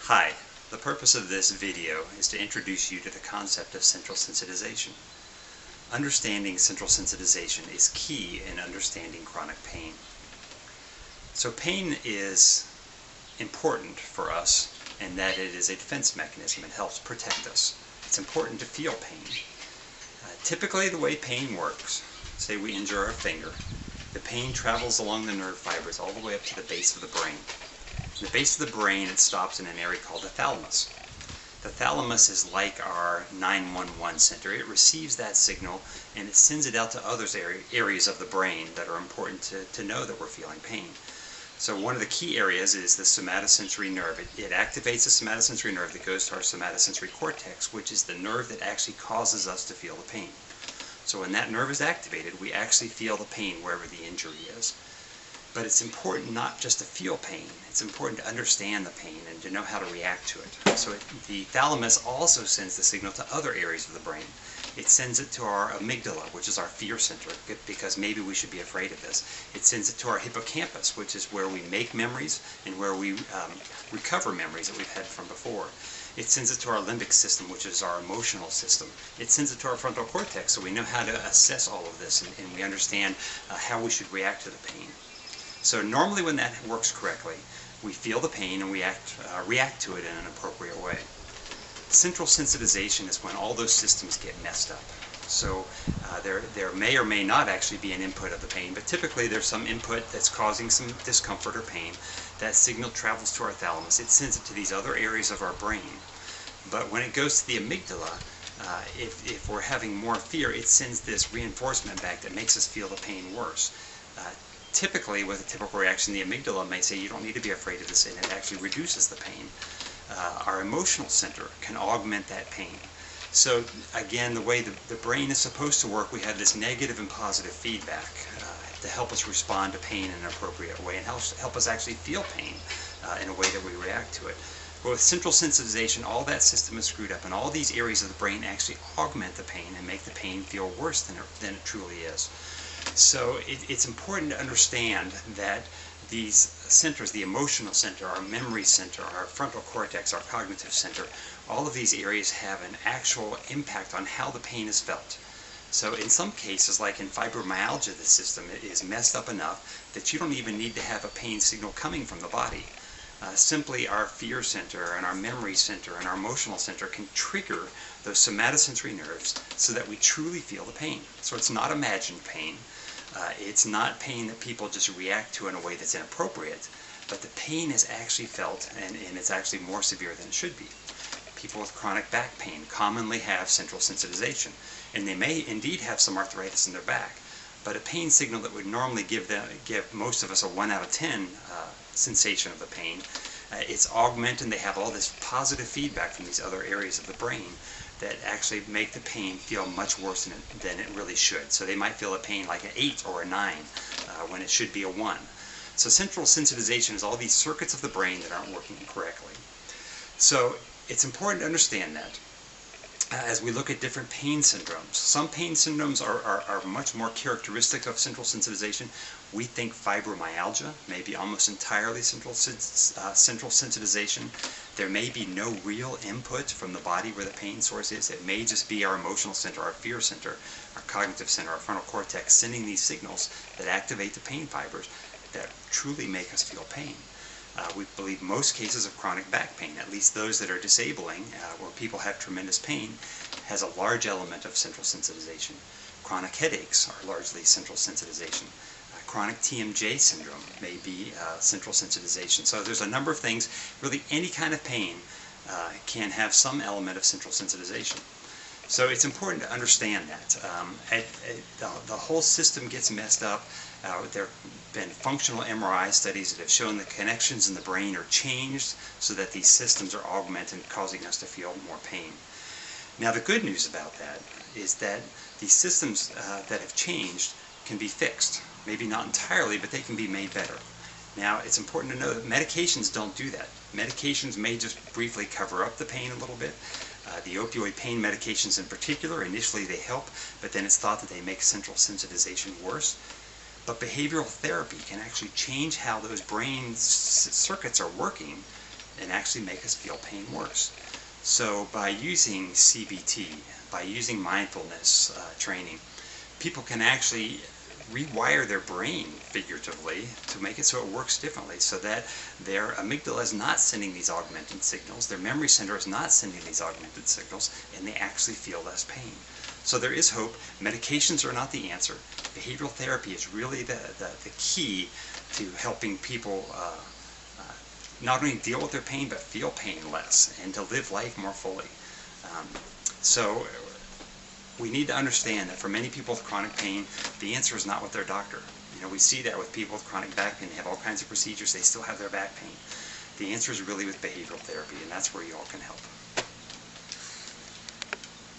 Hi, the purpose of this video is to introduce you to the concept of central sensitization. Understanding central sensitization is key in understanding chronic pain. So pain is important for us in that it is a defense mechanism. It helps protect us. It's important to feel pain. Typically the way pain works, say we injure our finger, the pain travels along the nerve fibers all the way up to the base of the brain. In the base of the brain, it stops in an area called the thalamus. The thalamus is like our 911 center. It receives that signal and it sends it out to other areas of the brain that are important to know that we're feeling pain. So one of the key areas is the somatosensory nerve. It activates the somatosensory nerve that goes to our somatosensory cortex, which is the nerve that actually causes us to feel the pain. So when that nerve is activated, we actually feel the pain wherever the injury is. But it's important not just to feel pain, it's important to understand the pain and to know how to react to it. So the thalamus also sends the signal to other areas of the brain. It sends it to our amygdala, which is our fear center, because maybe we should be afraid of this. It sends it to our hippocampus, which is where we make memories and where we recover memories that we've had from before. It sends it to our limbic system, which is our emotional system. It sends it to our frontal cortex, so we know how to assess all of this and we understand how we should react to the pain. So normally when that works correctly, we feel the pain and we react to it in an appropriate way. Central sensitization is when all those systems get messed up. So there may or may not actually be an input of the pain, but typically there's some input that's causing some discomfort or pain. That signal travels to our thalamus. It sends it to these other areas of our brain. But when it goes to the amygdala, if we're having more fear, it sends this reinforcement back that makes us feel the pain worse. Typically, with a typical reaction, the amygdala may say you don't need to be afraid of this, and it actually reduces the pain. Our emotional center can augment that pain. So again, the way the brain is supposed to work, we have this negative and positive feedback to help us respond to pain in an appropriate way and help us actually feel pain in a way that we react to it. But with central sensitization, all that system is screwed up, and all these areas of the brain actually augment the pain and make the pain feel worse than it truly is. So it's important to understand that these centers, the emotional center, our memory center, our frontal cortex, our cognitive center, all of these areas have an actual impact on how the pain is felt. So in some cases, like in fibromyalgia, the system is messed up enough that you don't even need to have a pain signal coming from the body. Simply our fear center and our memory center and our emotional center can trigger those somatosensory nerves so that we truly feel the pain. So it's not imagined pain. It's not pain that people just react to in a way that's inappropriate, but the pain is actually felt and it's actually more severe than it should be. People with chronic back pain commonly have central sensitization, and they may indeed have some arthritis in their back, but a pain signal that would normally give most of us a 1 out of 10 sensation of the pain, it's augmented. They have all this positive feedback from these other areas of the brain that actually make the pain feel much worse than it really should. So they might feel a pain like an 8 or a 9 when it should be a 1. So central sensitization is all these circuits of the brain that aren't working correctly. So it's important to understand that as we look at different pain syndromes. Some pain syndromes are much more characteristic of central sensitization. We think fibromyalgia may be almost entirely central sensitization. There may be no real input from the body where the pain source is. It may just be our emotional center, our fear center, our cognitive center, our frontal cortex sending these signals that activate the pain fibers that truly make us feel pain. We believe most cases of chronic back pain, at least those that are disabling, where people have tremendous pain, has a large element of central sensitization. Chronic headaches are largely central sensitization. Chronic TMJ syndrome may be central sensitization. So there's a number of things. Really any kind of pain can have some element of central sensitization. So it's important to understand that. The whole system gets messed up. There have been functional MRI studies that have shown the connections in the brain are changed so that these systems are augmented, causing us to feel more pain. Now the good news about that is that these systems that have changed can be fixed. Maybe not entirely, but they can be made better. Now it's important to know that medications don't do that. Medications may just briefly cover up the pain a little bit. The opioid pain medications in particular, initially they help, but then it's thought that they make central sensitization worse. But behavioral therapy can actually change how those brain circuits are working and actually make us feel pain worse. So by using CBT, by using mindfulness training, people can actually rewire their brain figuratively to make it so it works differently, so that their amygdala is not sending these augmented signals, their memory center is not sending these augmented signals, and they actually feel less pain. So there is hope. Medications are not the answer. Behavioral therapy is really the key to helping people not only deal with their pain, but feel pain less and to live life more fully. So we need to understand that for many people with chronic pain, the answer is not with their doctor. You know, we see that with people with chronic back pain. They have all kinds of procedures. They still have their back pain. The answer is really with behavioral therapy, and that's where you all can help.